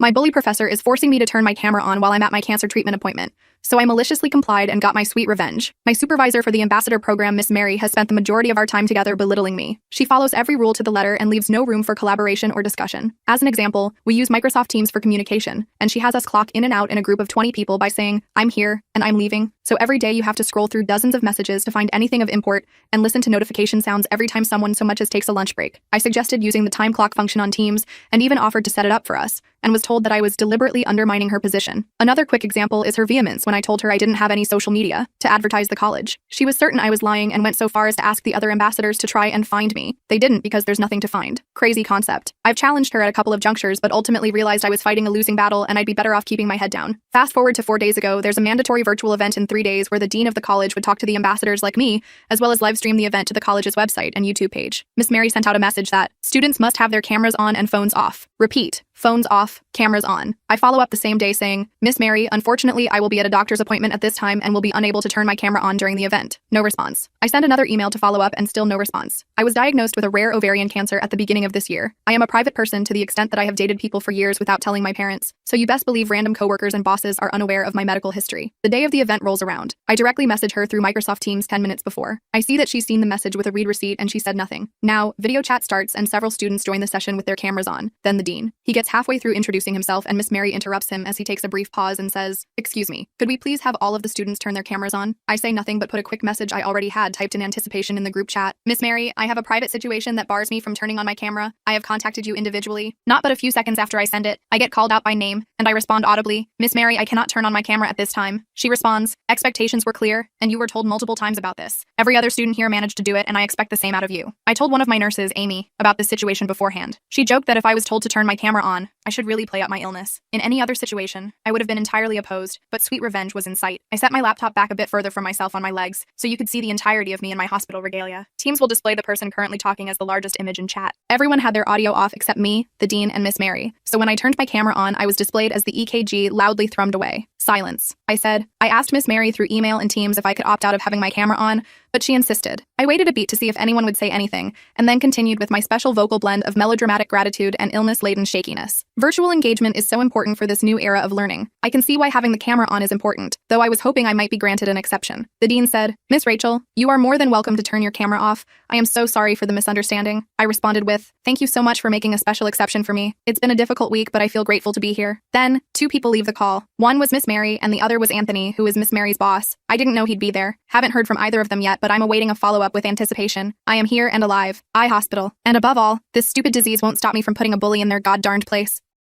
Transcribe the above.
My bully professor is forcing me to turn my camera on while I'm at my cancer treatment appointment, so I maliciously complied and got my sweet revenge. My supervisor for the ambassador program, Miss Mary, has spent the majority of our time together belittling me. She follows every rule to the letter and leaves no room for collaboration or discussion. As an example, we use Microsoft Teams for communication, and she has us clock in and out in a group of 20 people by saying, "I'm here," and "I'm leaving." So every day you have to scroll through dozens of messages to find anything of import and listen to notification sounds every time someone so much as takes a lunch break. I suggested using the time clock function on Teams and even offered to set it up for us, and was told that I was deliberately undermining her position. Another quick example is her vehemence when I told her I didn't have any social media to advertise the college. She was certain I was lying and went so far as to ask the other ambassadors to try and find me. They didn't because there's nothing to find. Crazy concept. I've challenged her at a couple of junctures but ultimately realized I was fighting a losing battle and I'd be better off keeping my head down. Fast forward to 4 days ago, there's a mandatory virtual event in 3 days where the dean of the college would talk to the ambassadors like me, as well as live stream the event to the college's website and YouTube page. Miss Mary sent out a message that students must have their cameras on and phones off. Repeat, phones off, cameras on. I follow up the same day saying, "Miss Mary, unfortunately, I will be at a doctor's appointment at this time and will be unable to turn my camera on during the event." No response. I sent another email to follow up and still no response. I was diagnosed with a rare ovarian cancer at the beginning of this year. I am a private person to the extent that I have dated people for years without telling my parents, so you best believe random coworkers and bosses are unaware of my medical history. The day of the event rolls around. I directly message her through Microsoft Teams 10 minutes before. I see that she's seen the message with a read receipt and she said nothing. Now, video chat starts and several students join the session with their cameras on. Then the dean. He gets halfway through introducing himself and Miss Mary interrupts him as he takes a brief pause and says, "Excuse me, could we please have all of the students turn their cameras on?" I say nothing but put a quick message I already had typed in anticipation in the group chat. "Miss Mary, I have a private situation that bars me from turning on my camera. I have contacted you individually." Not but a few seconds after I send it, I get called out by name, and I respond audibly, "Miss Mary, I cannot turn on my camera at this time." She responds, "Expectations were clear, and you were told multiple times about this. Every other student here managed to do it, and I expect the same out of you." I told one of my nurses, Amy, about this situation beforehand. She joked that if I was told to turn my camera on, I should really play up my illness. In any other situation, I would have been entirely opposed, but sweet revenge was in sight. I set my laptop back a bit further from myself on my legs, so you could see the entirety of me in my hospital regalia. Teams will display the person currently talking as the largest image in chat. Everyone had their audio off except me, the dean, and Miss Mary, so when I turned my camera on, I was displayed as the EKG loudly thrummed away. Silence. I said, I asked Miss Mary through email and Teams if I could opt out of having my camera on, but she insisted. I waited a beat to see if anyone would say anything, and then continued with my special vocal blend of melodramatic gratitude and illness-laden shakiness. Virtual engagement is so important for this new era of learning. I can see why having the camera on is important, though I was hoping I might be granted an exception. The dean said, "Miss Rachel, you are more than welcome to turn your camera off. I am so sorry for the misunderstanding." I responded with, "Thank you so much for making a special exception for me. It's been a difficult week, but I feel grateful to be here." Then, 2 people leave the call. One was Miss Mary, and the other was Anthony, who is Miss Mary's boss. I didn't know he'd be there. Haven't heard from either of them yet, but I'm awaiting a follow-up with anticipation. I am here and alive. I hospital. And above all, this stupid disease won't stop me from putting a bully in their god-darned place.